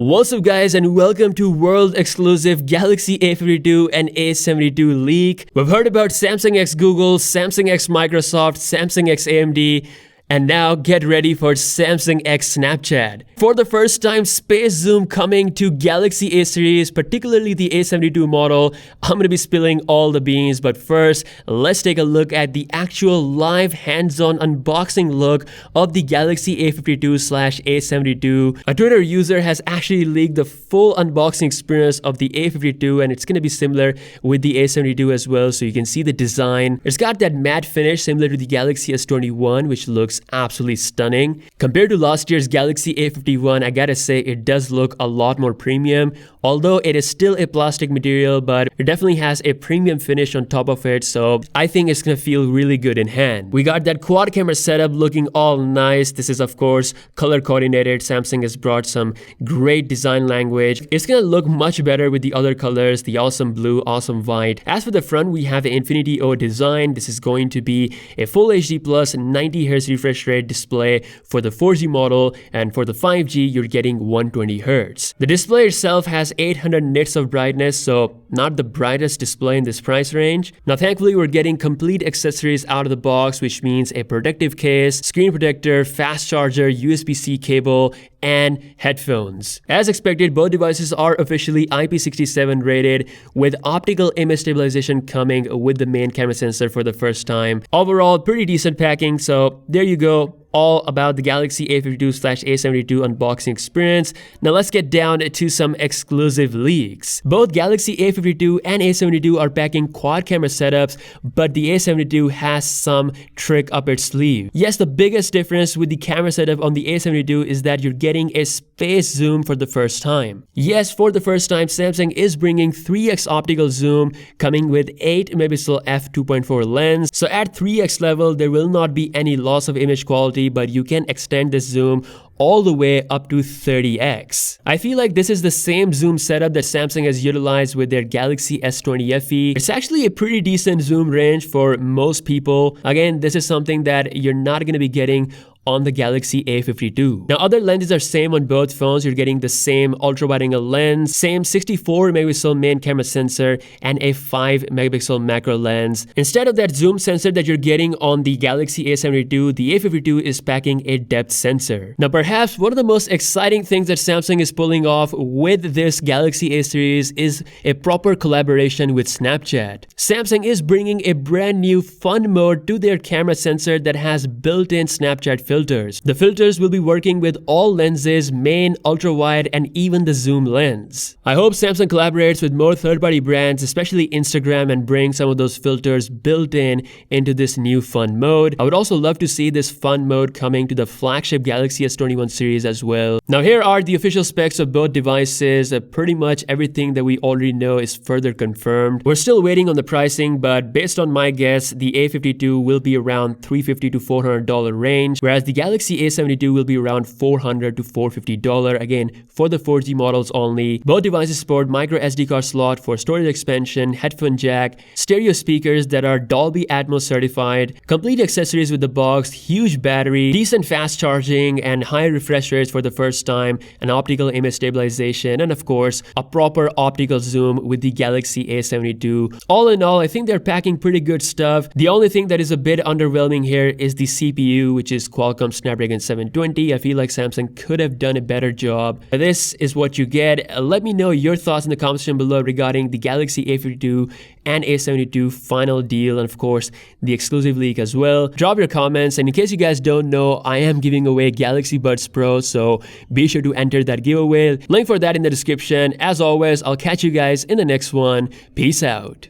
What's up guys, and welcome to world exclusive Galaxy A52 and A72 leak. We've heard about Samsung x Google, Samsung x Microsoft, Samsung x AMD, and now get ready for Samsung x Snapchat. For the first time, space zoom coming to Galaxy A series, particularly the A72 model. I'm going to be spilling all the beans, but first, let's take a look at the actual live hands-on unboxing look of the Galaxy A52/A72. A Twitter user has actually leaked the full unboxing experience of the A52, and it's going to be similar with the A72 as well, so you can see the design. It's got that matte finish similar to the Galaxy S21, which looks absolutely stunning. Compared to last year's Galaxy A51, I gotta say it does look a lot more premium. Although it is still a plastic material, but it definitely has a premium finish on top of it, so I think it's gonna feel really good in hand. We got that quad camera setup looking all nice. This is of course color coordinated. Samsung has brought some great design language. It's gonna look much better with the other colors, the awesome blue, awesome white. As for the front, we have the Infinity O design. This is going to be a full HD plus 90Hz refresh rate display for the 4G model, and for the 5G you're getting 120Hz. The display itself has 800 nits of brightness, so not the brightest display in this price range. Now thankfully we're getting complete accessories out of the box, which means a protective case, screen protector, fast charger, USB-C cable, and headphones. As expected, both devices are officially IP67 rated, with optical image stabilization coming with the main camera sensor for the first time. Overall, pretty decent packing, so there you go. All about the Galaxy A52/A72 unboxing experience. Now let's get down to some exclusive leaks. Both Galaxy A52 and A72 are packing quad camera setups, but the A72 has some trick up its sleeve. Yes, the biggest difference with the camera setup on the A72 is that you're getting a space zoom for the first time. Yes, for the first time, Samsung is bringing 3x optical zoom, coming with 8 megapixel f2.4 lens. So at 3x level, there will not be any loss of image quality, but you can extend this zoom all the way up to 30x. I feel like this is the same zoom setup that Samsung has utilized with their Galaxy S20 FE. It's actually a pretty decent zoom range for most people. Again, this is something that you're not going to be getting on the Galaxy A52. Now other lenses are same on both phones. You're getting the same ultra wide angle lens, same 64 megapixel main camera sensor, and a 5 megapixel macro lens. Instead of that zoom sensor that you're getting on the Galaxy A72, the A52 is packing a depth sensor. Now perhaps one of the most exciting things that Samsung is pulling off with this Galaxy A series is a proper collaboration with Snapchat. Samsung is bringing a brand new fun mode to their camera sensor that has built-in Snapchat filters. The filters will be working with all lenses, main, ultra wide, and even the zoom lens. I hope Samsung collaborates with more third-party brands, especially Instagram, and bring some of those filters built in into this new fun mode. I would also love to see this fun mode coming to the flagship Galaxy S21 series as well. Now here are the official specs of both devices. Pretty much everything that we already know is further confirmed. We're still waiting on the pricing, but based on my guess, the A52 will be around $350 to $400 range, whereas the Galaxy A72 will be around $400 to $450, again for the 4G models only. Both devices support micro SD card slot for storage expansion, headphone jack, stereo speakers that are Dolby Atmos certified, complete accessories with the box, huge battery, decent fast charging, and high refresh rates for the first time, and optical image stabilization, and of course a proper optical zoom with the Galaxy A72. All in all, I think they're packing pretty good stuff. The only thing that is a bit underwhelming here is the CPU, which is Qualcomm Snapdragon 720. I feel like Samsung could have done a better job. This is what you get. Let me know your thoughts in the comments section below regarding the Galaxy A52 and A72 final deal, and of course the exclusive leak as well. Drop your comments, and in case you guys don't know, I am giving away Galaxy Buds Pro, so be sure to enter that giveaway. Link for that in the description. As always, I'll catch you guys in the next one. Peace out.